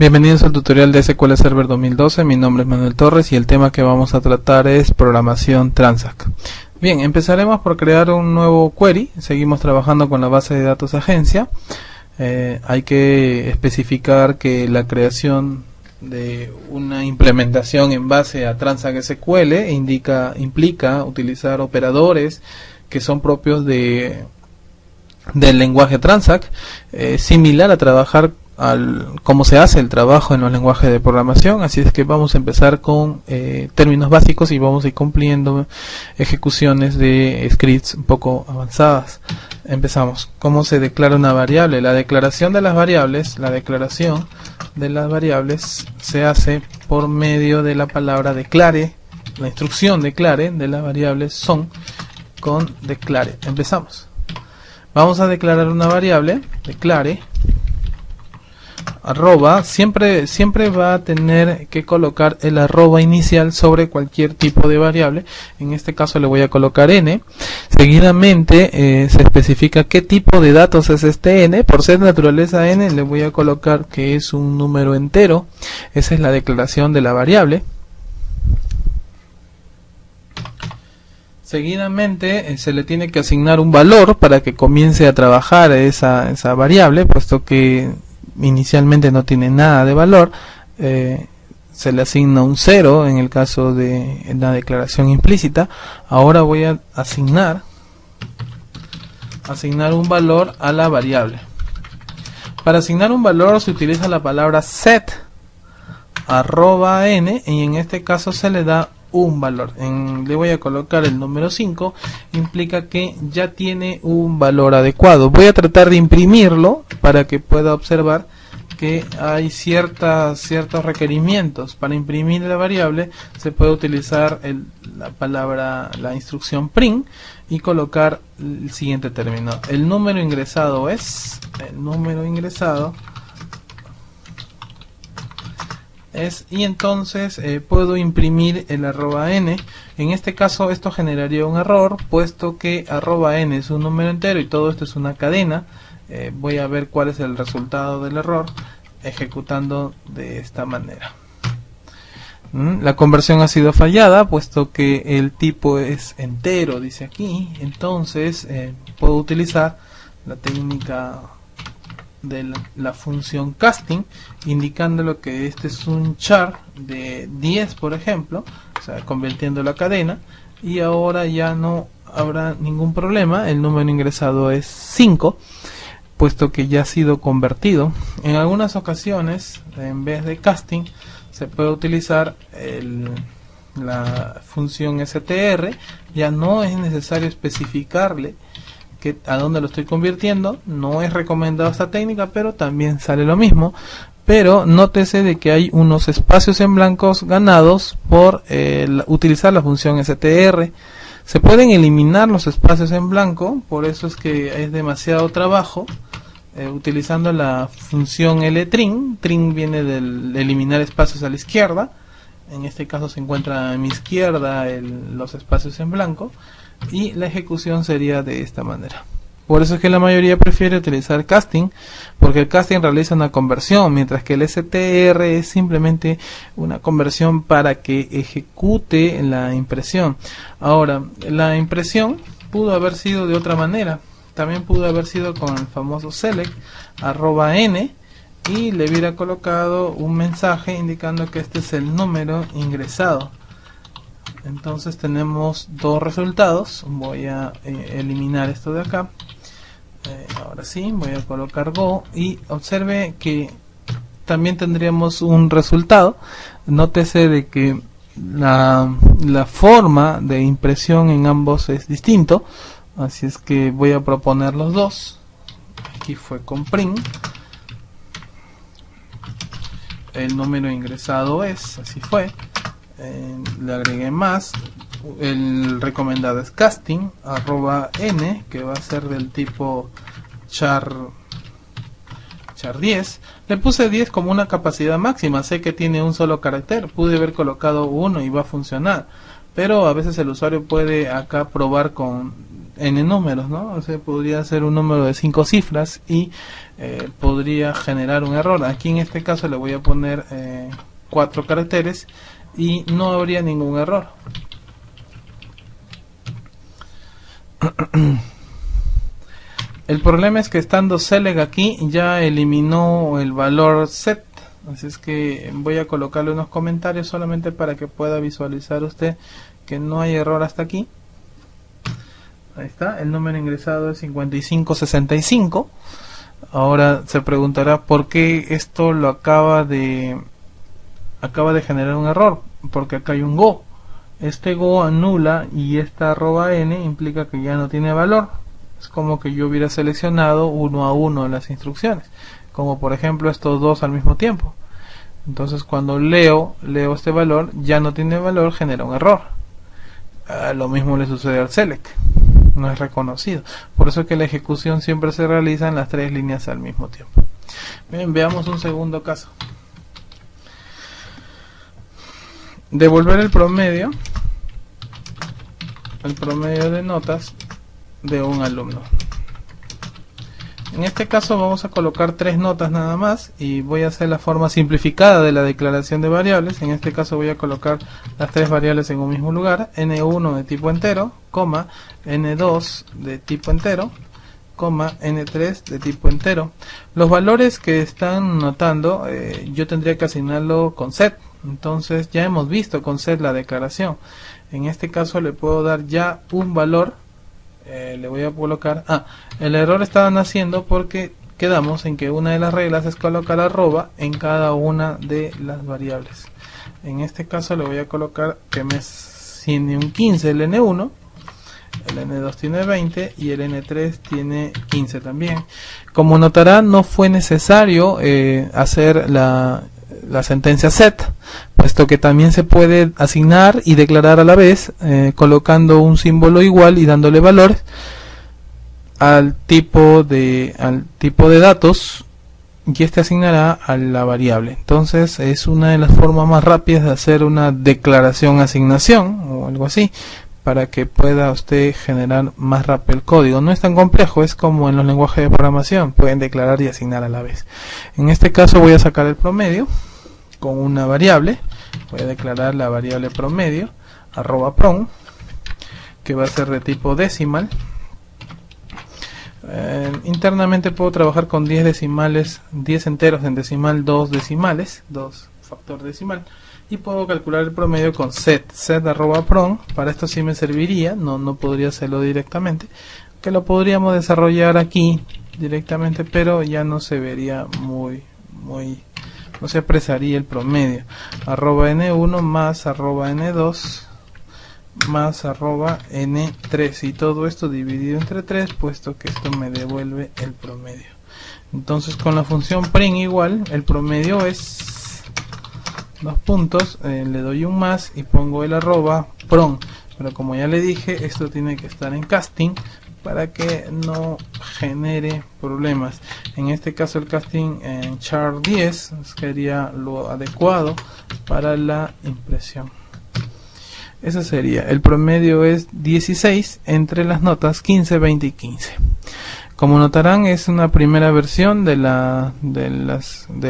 Bienvenidos al tutorial de SQL Server 2012. Mi nombre es Manuel Torres y el tema que vamos a tratar es programación Transact. Bien, empezaremos por crear un nuevo query. Seguimos trabajando con la base de datos agencia. Hay que especificar que la creación de una implementación en base a Transact SQL implica utilizar operadores que son propios del lenguaje Transact, similar a trabajar cómo se hace el trabajo en los lenguajes de programación. Así es que vamos a empezar con términos básicos y vamos a ir cumpliendo ejecuciones de scripts un poco avanzadas. Empezamos. ¿Cómo se declara una variable? La declaración de las variables se hace por medio de la palabra declare. La instrucción declare de las variables son con declare. Empezamos. Vamos a declarar una variable, declare arroba. Siempre va a tener que colocar el arroba inicial sobre cualquier tipo de variable. En este caso le voy a colocar n. Seguidamente se especifica qué tipo de datos es este n. Por ser de naturaleza n, le voy a colocar que es un número entero. Esa es la declaración de la variable. Seguidamente se le tiene que asignar un valor para que comience a trabajar esa variable, puesto que inicialmente no tiene nada de valor. Se le asigna un 0 en el caso de la declaración implícita. Ahora voy a asignar un valor a la variable. Para asignar un valor se utiliza la palabra set arroba n, y en este caso se le da un valor. Le voy a colocar el número 5, implica que ya tiene un valor adecuado. Voy a tratar de imprimirlo para que pueda observar que hay ciertos requerimientos. Para imprimir la variable se puede utilizar la instrucción print y colocar el siguiente término. El número ingresado es y entonces puedo imprimir el arroba n. En este caso esto generaría un error, puesto que arroba n es un número entero y todo esto es una cadena. Voy a ver cuál es el resultado del error ejecutando de esta manera. La conversión ha sido fallada, puesto que el tipo es entero, dice aquí. Entonces puedo utilizar la técnica de la función casting, indicándolo que este es un char de 10, por ejemplo, o sea, convirtiendo la cadena, y ahora ya no habrá ningún problema. El número ingresado es 5, puesto que ya ha sido convertido. En algunas ocasiones, en vez de casting, se puede utilizar la función str. Ya no es necesario especificarle a dónde lo estoy convirtiendo. No es recomendado esta técnica, pero también sale lo mismo. Pero nótese de que hay unos espacios en blancos ganados por utilizar la función str. Se pueden eliminar los espacios en blanco, por eso es que es demasiado trabajo utilizando la función ltrim. Trim viene del eliminar espacios a la izquierda. En este caso se encuentra a mi izquierda los espacios en blanco, y la ejecución sería de esta manera. Por eso es que la mayoría prefiere utilizar casting, porque el casting realiza una conversión, mientras que el str es simplemente una conversión para que ejecute la impresión. Ahora, la impresión pudo haber sido de otra manera. También pudo haber sido con el famoso select arroba n, y le hubiera colocado un mensaje indicando que este es el número ingresado. Entonces tenemos dos resultados. Voy a eliminar esto de acá. Ahora sí, voy a colocar go, y observe que también tendríamos un resultado. Nótese de que la forma de impresión en ambos es distinto. Así es que voy a proponer los dos. Aquí fue con print. El número ingresado es, así fue. Le agregué más. El recomendado es casting arroba n, que va a ser del tipo char 10. Le puse 10 como una capacidad máxima. Sé que tiene un solo carácter. Pude haber colocado 1 y va a funcionar, pero a veces el usuario puede acá probar con n números, ¿no? O sea, podría ser un número de 5 cifras y podría generar un error. Aquí en este caso le voy a poner 4 caracteres y no habría ningún error. El problema es que estando select aquí ya eliminó el valor set, así es que voy a colocarle unos comentarios solamente para que pueda visualizar usted que no hay error hasta aquí. Ahí está, el número ingresado es 5565. Ahora se preguntará por qué esto lo acaba de generar un error, porque acá hay un go. Este go anula y esta @n implica que ya no tiene valor. Es como que yo hubiera seleccionado uno a uno en las instrucciones, como por ejemplo estos dos al mismo tiempo. Entonces cuando leo este valor, ya no tiene valor, genera un error. Lo mismo le sucede al select, no es reconocido. Por eso es que la ejecución siempre se realiza en las 3 líneas al mismo tiempo. Bien, veamos un segundo caso. Devolver el promedio de notas de un alumno. En este caso vamos a colocar 3 notas nada más y voy a hacer la forma simplificada de la declaración de variables. En este caso voy a colocar las 3 variables en un mismo lugar: n1 de tipo entero, coma, n2 de tipo entero, coma, n3 de tipo entero. Los valores que están notando yo tendría que asignarlo con set. Entonces ya hemos visto con set la declaración. En este caso le puedo dar ya un valor. Le voy a colocar, el error estaba naciendo porque quedamos en que una de las reglas es colocar arroba en cada una de las variables. En este caso le voy a colocar que me tiene un 15 el n1, el n2 tiene 20 y el n3 tiene 15 también. Como notará, no fue necesario hacer la sentencia set, puesto que también se puede asignar y declarar a la vez, colocando un símbolo igual y dándole valores al tipo de datos, y este asignará a la variable. Entonces es una de las formas más rápidas de hacer una declaración asignación o algo así, para que pueda usted generar más rápido el código. No es tan complejo, es como en los lenguajes de programación, pueden declarar y asignar a la vez. En este caso voy a sacar el promedio con una variable. Voy a declarar la variable promedio @prom, que va a ser de tipo decimal. Internamente puedo trabajar con 10 decimales, 10 enteros en decimal, 2 decimales, 2 factor decimal, y puedo calcular el promedio con set @prom. Para esto sí me serviría, no podría hacerlo directamente, que lo podríamos desarrollar aquí directamente, pero ya no se vería no se apresaría el promedio. @n1 más @n2 más @n3, y todo esto dividido entre 3, puesto que esto me devuelve el promedio. Entonces con la función print igual, el promedio es 2 puntos, le doy un más y pongo el @prom, pero como ya le dije, esto tiene que estar en casting para que no genere problemas. En este caso el casting en char 10 sería lo adecuado para la impresión. Eso sería, el promedio es 16 entre las notas 15, 20 y 15. Como notarán, es una primera versión del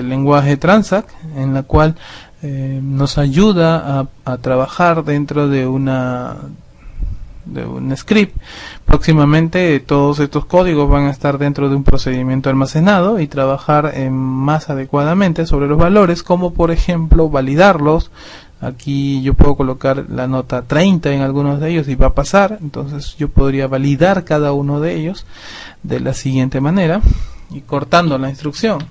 lenguaje Transact, en la cual nos ayuda a trabajar dentro de un script. Próximamente todos estos códigos van a estar dentro de un procedimiento almacenado y trabajar más adecuadamente sobre los valores, como por ejemplo validarlos. Aquí yo puedo colocar la nota 30 en algunos de ellos y va a pasar. Entonces yo podría validar cada uno de ellos de la siguiente manera, y cortando la instrucción,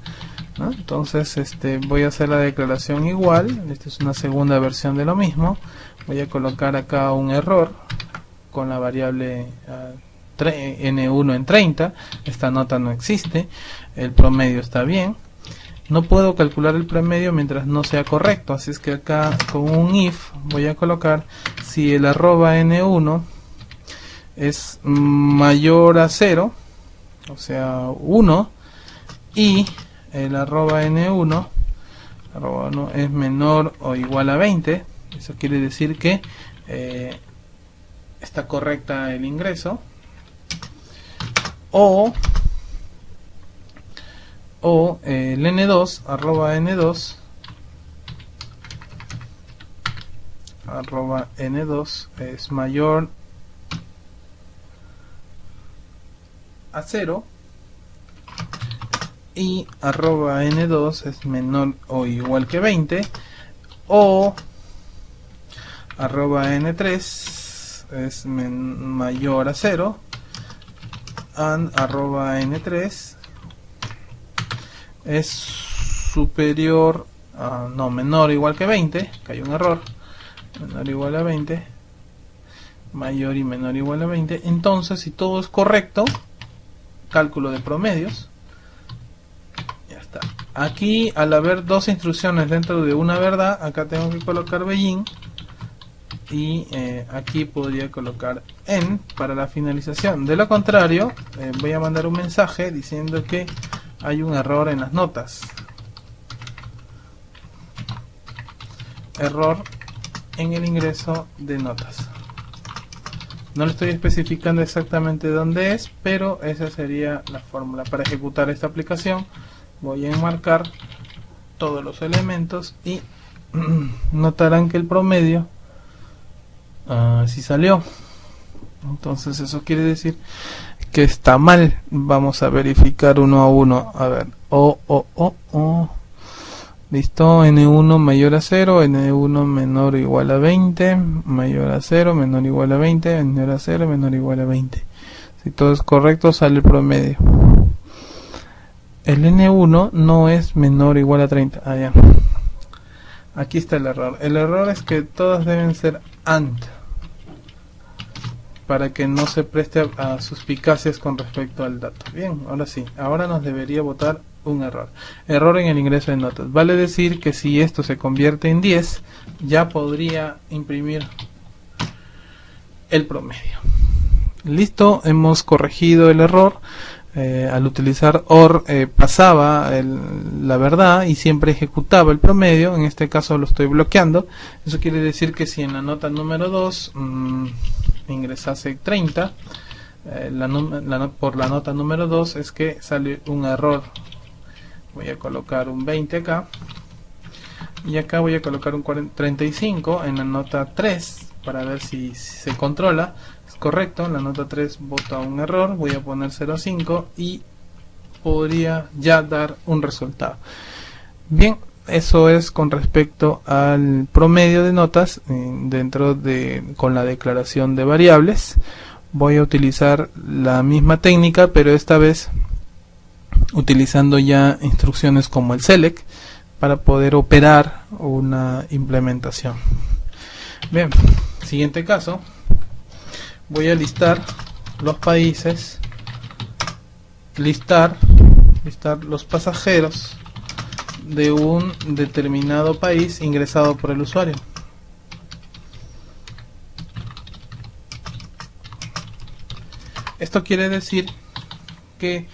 ¿no? Entonces voy a hacer la declaración igual. Esta es una segunda versión de lo mismo. Voy a colocar acá un error con la variable n1 en 30. Esta nota no existe, el promedio está bien. No puedo calcular el promedio mientras no sea correcto, así es que acá con un if voy a colocar si el @n1 es mayor a 0, o sea 1, y el @n1 es menor o igual a 20. Eso quiere decir que está correcta el ingreso. o el n2 arroba n2 es mayor a 0 y arroba n2 es menor o igual que 20, o arroba n3 es mayor a 0 and arroba n3 es superior a, no, menor o igual que 20, que hay un error, menor o igual a 20, mayor y menor o igual a 20. Entonces, si todo es correcto, cálculo de promedios, ya está. Aquí, al haber dos instrucciones dentro de una verdad, acá tengo que colocar Beijing, y aquí podría colocar en para la finalización. De lo contrario, voy a mandar un mensaje diciendo que hay un error en las notas, error en el ingreso de notas. No le estoy especificando exactamente dónde es, pero esa sería la fórmula para ejecutar esta aplicación. Voy a enmarcar todos los elementos y notarán que el promedio sí salió. Entonces eso quiere decir que está mal. Vamos a verificar uno a uno. A ver, listo, n1 mayor a 0, n1 menor o igual a 20, mayor a 0, menor o igual a 20, menor a 0, menor o igual a 20. Si todo es correcto, sale el promedio. El n1 no es menor o igual a 30. Ah, ya. Aquí está el error. El error es que todas deben ser AND, para que no se preste a suspicacias con respecto al dato. Bien, ahora sí, ahora nos debería botar un error. Error en el ingreso de notas. Vale decir que si esto se convierte en 10, ya podría imprimir el promedio. Listo, hemos corregido el error. Al utilizar OR pasaba la verdad y siempre ejecutaba el promedio. En este caso lo estoy bloqueando. Eso quiere decir que si en la nota número 2 ingresase 30, por la nota número 2 es que sale un error. Voy a colocar un 20 acá, y acá voy a colocar un 35 en la nota 3 para ver si se controla. Es correcto, en la nota 3 bota un error. Voy a poner 0,5 y podría ya dar un resultado. Bien, eso es con respecto al promedio de notas con la declaración de variables. Voy a utilizar la misma técnica, pero esta vez utilizando ya instrucciones como el select para poder operar una implementación. Bien, siguiente caso, voy a listar los países, listar los pasajeros de un determinado país ingresado por el usuario. Esto quiere decir que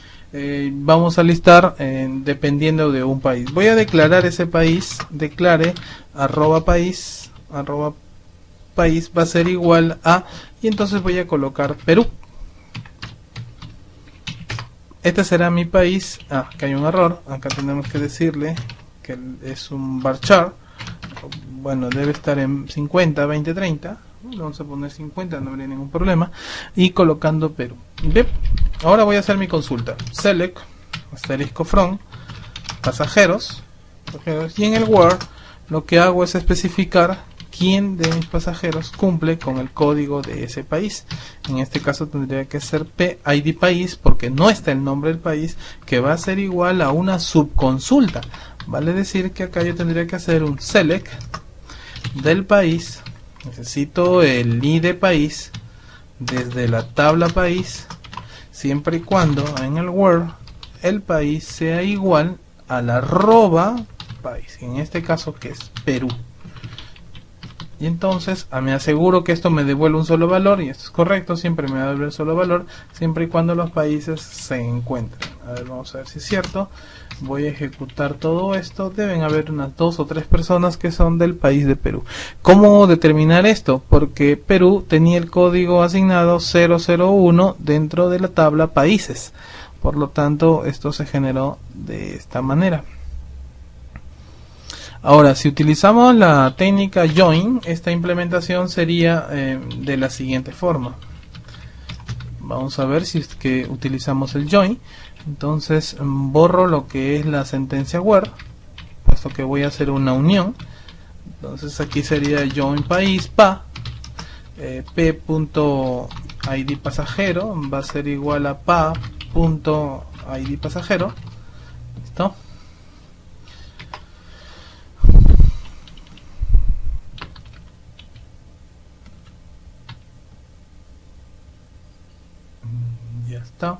vamos a listar dependiendo de un país. Voy a declarar ese país, declare @país va a ser igual a, y entonces voy a colocar Perú. Este será mi país. Acá hay un error, acá tenemos que decirle que es un varchar. Bueno, debe estar en 50, 20, 30. Vamos a poner 50, no habría ningún problema. Y colocando Perú. Bien, ahora voy a hacer mi consulta. Select, asterisco from, pasajeros. Y en el Word lo que hago es especificar quién de mis pasajeros cumple con el código de ese país. En este caso tendría que ser PID país, porque no está el nombre del país, que va a ser igual a una subconsulta. Vale decir que acá yo tendría que hacer un select del país. Necesito el ID país desde la tabla país, siempre y cuando en el Word el país sea igual al @país, en este caso que es Perú. Y entonces me aseguro que esto me devuelve un solo valor, y esto es correcto, siempre me va a devolver un solo valor siempre y cuando los países se encuentren. A ver, vamos a ver si es cierto. Voy a ejecutar todo esto. Deben haber unas 2 o 3 personas que son del país de Perú. ¿Cómo determinar esto? Porque Perú tenía el código asignado 001 dentro de la tabla países. Por lo tanto, esto se generó de esta manera. Ahora, si utilizamos la técnica join, esta implementación sería de la siguiente forma. Vamos a ver si es que utilizamos el join. Entonces borro lo que es la sentencia where, puesto que voy a hacer una unión. Entonces aquí sería join país pa p.id pasajero va a ser igual a pa.id pasajero. ¿Listo? Ya está.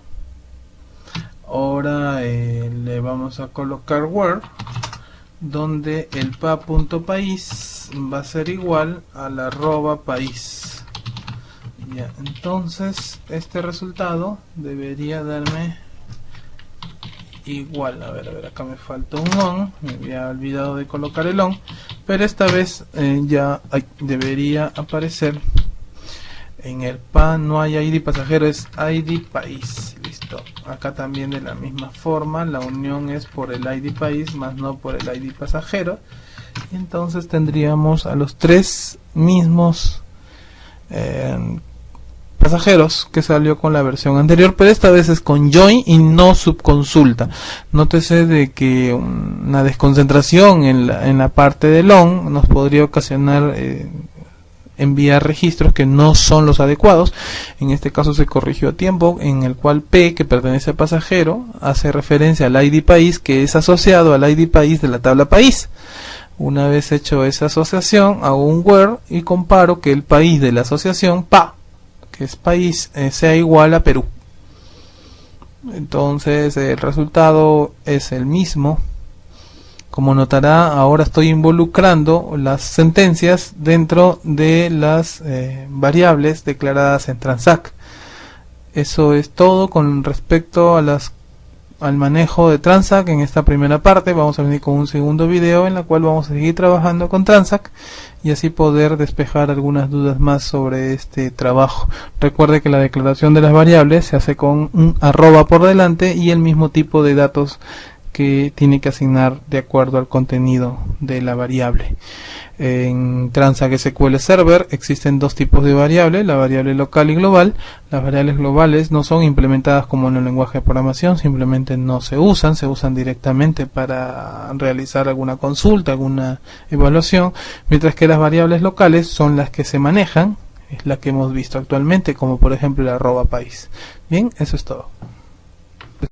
Ahora le vamos a colocar where, donde el pa.país va a ser igual al @país. Ya, entonces este resultado debería darme igual. A ver, acá me falta un on, me había olvidado de colocar el on, pero esta vez ya debería aparecer. En el PA no hay ID pasajero, es ID país. Listo. Acá también de la misma forma, la unión es por el ID país más no por el ID pasajero. Y entonces tendríamos a los 3 mismos pasajeros que salió con la versión anterior, pero esta vez es con join y no subconsulta. Nótese de que una desconcentración en la parte del on nos podría ocasionar enviar registros que no son los adecuados. En este caso se corrigió a tiempo, en el cual P, que pertenece al pasajero, hace referencia al ID país, que es asociado al ID país de la tabla país. Una vez hecho esa asociación, hago un where y comparo que el país de la asociación PA, que es país, sea igual a Perú. Entonces el resultado es el mismo. Como notará, ahora estoy involucrando las sentencias dentro de las variables declaradas en Transact. Eso es todo con respecto a al manejo de Transact en esta primera parte. Vamos a venir con un segundo video en la cual vamos a seguir trabajando con Transact y así poder despejar algunas dudas más sobre este trabajo. Recuerde que la declaración de las variables se hace con un @ por delante y el mismo tipo de datos que tiene que asignar de acuerdo al contenido de la variable. En Transact SQL Server existen 2 tipos de variables, la variable local y global. Las variables globales no son implementadas como en el lenguaje de programación, simplemente no se usan directamente para realizar alguna consulta, alguna evaluación, mientras que las variables locales son las que se manejan, es la que hemos visto actualmente, como por ejemplo el @país. Bien, eso es todo.